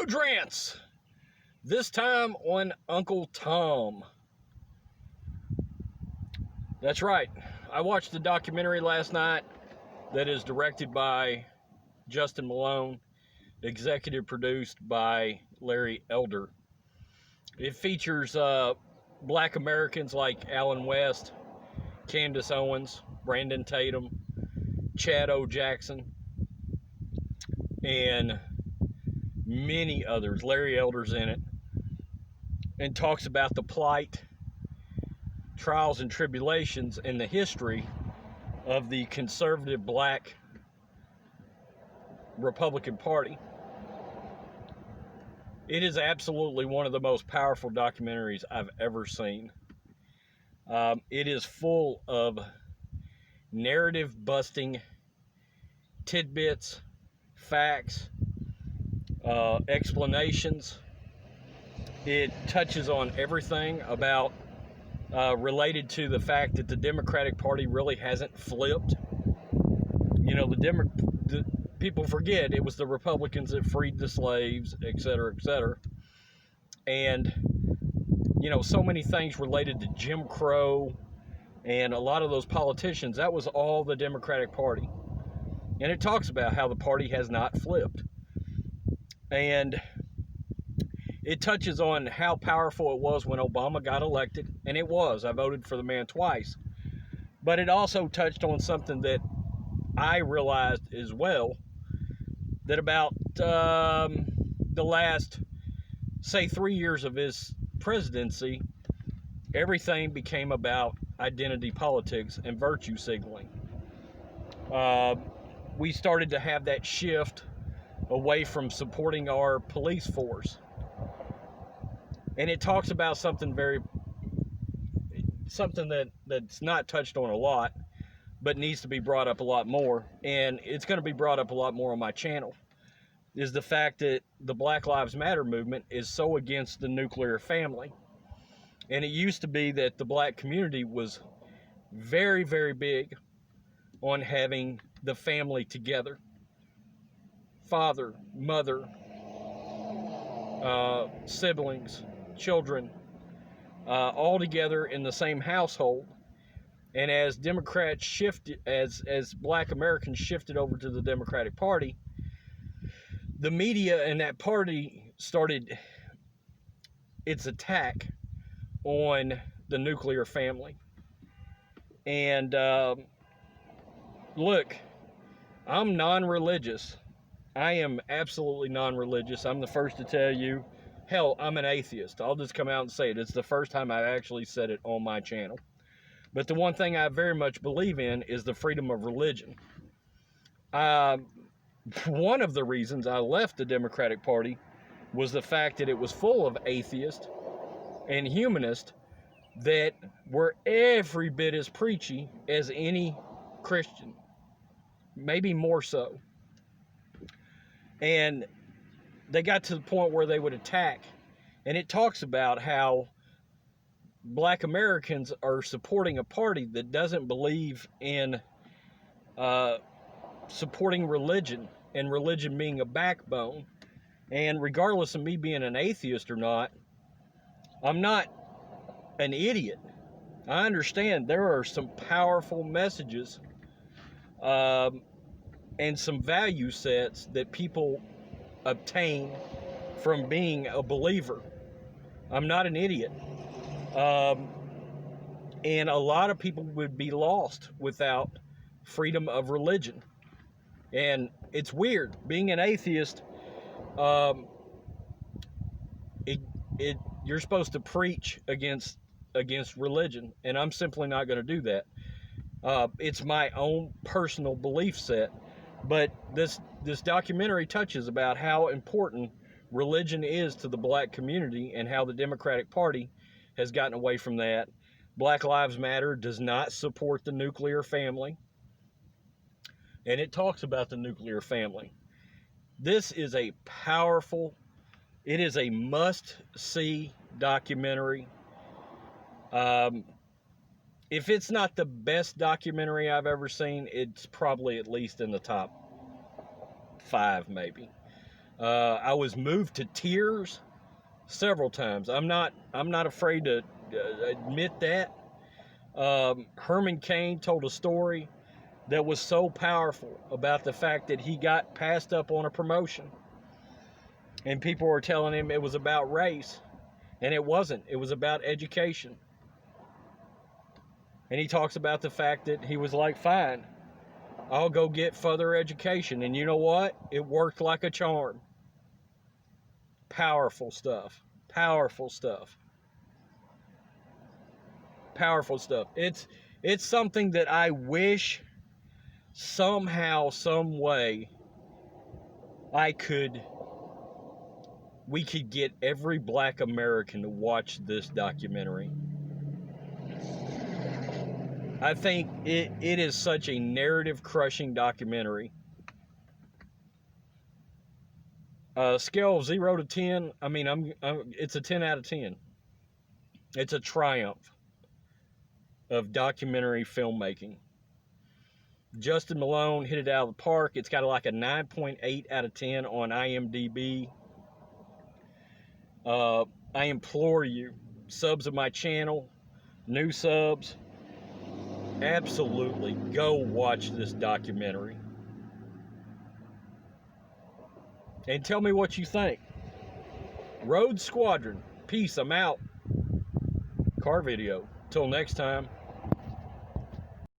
Drance. This time on Uncle Tom. That's right. I watched a documentary last night that is directed by Justin Malone, executive produced by Larry Elder. It features black Americans like Alan West, Candace Owens, Brandon Tatum, Chad O. Jackson, and many others. Larry Elder's in it, and talks about the plight, trials, and tribulations in the history of the conservative black Republican Party. It is absolutely one of the most powerful documentaries I've ever seen. It is full of narrative-busting tidbits, facts, explanations. It touches on everything about related to the fact that the Democratic Party really hasn't flipped. You know, the people forget it was the Republicans that freed the slaves, et cetera, et cetera. And, you know, so many things related to Jim Crow and a lot of those politicians, that was all the Democratic Party. And it talks about how the party has not flipped. And it touches on how powerful it was when Obama got elected, and it was. I voted for the man twice. But it also touched on something that I realized as well, that about the last, say, 3 years of his presidency, everything became about identity politics and virtue signaling. We started to have that shift away from supporting our police force. And it talks about something that's not touched on a lot, but needs to be brought up a lot more, and it's going to be brought up a lot more on my channel, is the fact that the Black Lives Matter movement is so against the nuclear family. And it used to be that the black community was very, very big on having the family together. Father, mother, siblings, children, all together in the same household. And as Democrats shifted, as black Americans shifted over to the Democratic Party, the media and that party started its attack on the nuclear family. And look, I'm non-religious. I am absolutely non-religious. I'm the first to tell you. Hell, I'm an atheist. I'll just come out and say it. It's the first time I've actually said it on my channel. But the one thing I very much believe in is the freedom of religion. One of the reasons I left the Democratic Party was the fact that it was full of atheists and humanists that were every bit as preachy as any Christian, maybe more so. And they got to the point where they would attack. And it talks about how black Americans are supporting a party that doesn't believe in supporting religion, and religion being a backbone. And regardless of me being an atheist or not, I'm not an idiot. I understand there are some powerful messages and some value sets that people obtain from being a believer. I'm not an idiot. And a lot of people would be lost without freedom of religion. And it's weird. Being an atheist, you're supposed to preach against religion, and I'm simply not going to do that. It's my own personal belief set. But this documentary touches about how important religion is to the black community and how the Democratic Party has gotten away from that. Black Lives Matter does not support the nuclear family. And it talks about the nuclear family. This is a powerful, it is a must-see documentary. If it's not the best documentary I've ever seen, it's probably at least in the top 5, maybe. I was moved to tears several times. I'm not afraid to admit that. Herman Cain told a story that was so powerful about the fact that he got passed up on a promotion, and people were telling him it was about race, and it wasn't. It was about education. And he talks about the fact that he was like, fine, I'll go get further education. And you know what? It worked like a charm. Powerful stuff. Powerful stuff. Powerful stuff. It's something that I wish somehow, some way, we could get every black American to watch this documentary. I think it is such a narrative-crushing documentary. Scale of 0 to 10, I mean, it's a 10 out of 10. It's a triumph of documentary filmmaking. Justin Malone hit it out of the park. It's got like a 9.8 out of 10 on IMDb. I implore you, subs of my channel, new subs, absolutely go watch this documentary. And tell me what you think. Road Squadron. Peace. I'm out. Car video. Till next time.